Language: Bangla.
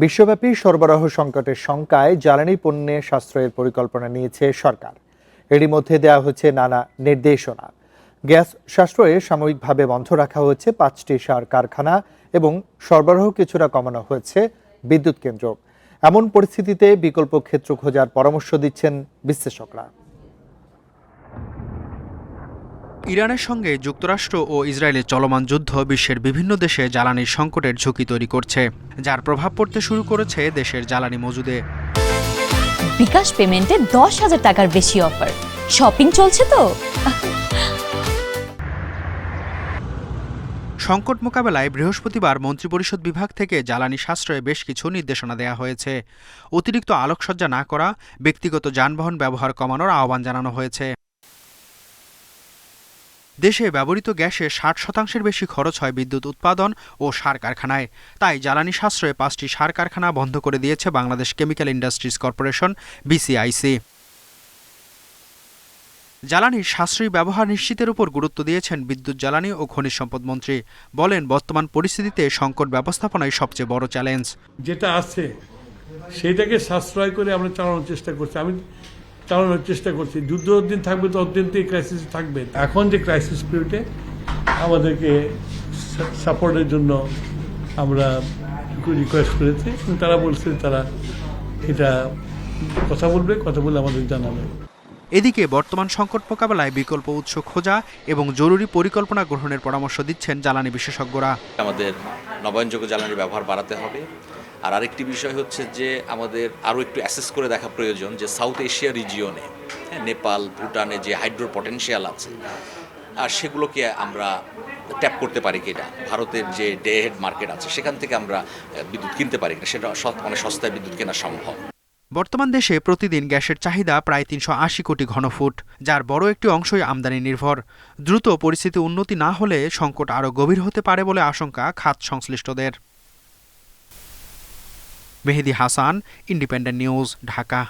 বিশ্বব্যাপী সরবরাহ সংকটের শঙ্কায় জ্বালানি পণ্যে সাশ্রয়ের পরিকল্পনা নিয়েছে সরকার। এরই মধ্যে দেওয়া হচ্ছে নানা নির্দেশনা। গ্যাস সাশ্রয়ে সাময়িকভাবে বন্ধ রাখা হয়েছে 5টি সার কারখানা এবং সরবরাহ কিছুটা কমানো হয়েছে বিদ্যুৎ কেন্দ্র। এমন পরিস্থিতিতে বিকল্প ক্ষেত্র খোঁজার পরামর্শ দিচ্ছেন বিশ্লেষকরা। ইরানের সঙ্গে যুক্তরাষ্ট্র ও ইসরায়েলের চলমান যুদ্ধ বিশ্বের বিভিন্ন দেশে জ্বালানির সংকটের ঝুঁকি তৈরি করছে, যার প্রভাব পড়তে শুরু করেছে দেশের জ্বালানি মজুদে। বিকাশ পেমেন্টে 10,000 টাকার বেশি অফার। শপিং চলছে তো। সংকট মোকাবেলায় বৃহস্পতিবার মন্ত্রিপরিষদ বিভাগ থেকে জ্বালানি সাশ্রয়ে বেশ কিছু নির্দেশনা দেওয়া হয়েছে। অতিরিক্ত আলোকসজ্জা না করা, ব্যক্তিগত যানবাহন ব্যবহার কমানোর আহ্বান জানানো হয়েছে। দেশে ব্যবহৃত গ্যাসে 60% বেশি খরচ হয় বিদ্যুৎ উৎপাদন ও সার কারখানায়। তাই জ্বালানি সাশ্রয়ে 5টি সার কারখানা বন্ধ করে দিয়েছে Bangladesh chemical industries corporation BCIC। জ্বালানির সাশ্রয়ী ব্যবহার নিশ্চিতের উপর গুরুত্ব দিয়েছেন বিদ্যুৎ, জ্বালানি ও খনিজ সম্পদ মন্ত্রী। বলেন, বর্তমান পরিস্থিতিতে সংকট ব্যবস্থাপনাই সবচেয়ে বড় চ্যালেঞ্জ। যেটা আছে সেটাকে সাশ্রয় করে আমরা চালানোর চেষ্টা করছি। যুদ্ধ দিন থাকবে তো অতদিন তো এই ক্রাইসিস থাকবে। এখন যে ক্রাইসিস পিরিয়ডে আমাদেরকে সাপোর্টের জন্য আমরা রিকোয়েস্ট করেছি, তারা বলছে তারা এটা কথা বলে আমাদের জানাবে। এদিকে বর্তমান সংকট মোকাবেলায় বিকল্প উৎস খোঁজা এবং জরুরি পরিকল্পনা গ্রহণের পরামর্শ দিচ্ছেন জ্বালানি বিশেষজ্ঞরা। আমাদের নবায়নযোগ্য জ্বালানির ব্যবহার বাড়াতে হবে। আর আরেকটি বিষয় হচ্ছে যে আমাদের আরও একটু অ্যাসেস করে দেখা প্রয়োজন যে সাউথ এশিয়া রিজিয়নে, নেপাল, ভুটানে যে হাইড্রো পটেনশিয়াল আছে আর সেগুলোকে আমরা ট্যাপ করতে পারি কিনা, ভারতের যে ডে হেড মার্কেট আছে সেখান থেকে আমরা বিদ্যুৎ কিনতে পারি কিনা, সেটা অনেক সস্তায় বিদ্যুৎ কেনা সম্ভব। বর্তমান দেশে প্রতিদিন গ্যাসের চাহিদা প্রায় 380 কোটি ঘনফুট, যার বড় একটি অংশই আমদানি নির্ভর। দ্রুত পরিস্থিতি উন্নতি না হলে সংকট আরও গভীর হতে পারে বলে আশঙ্কা খাত সংশ্লিষ্টদের। মেহেদী হাসান, ইন্ডিপেন্ডেন্ট নিউজ, ঢাকা।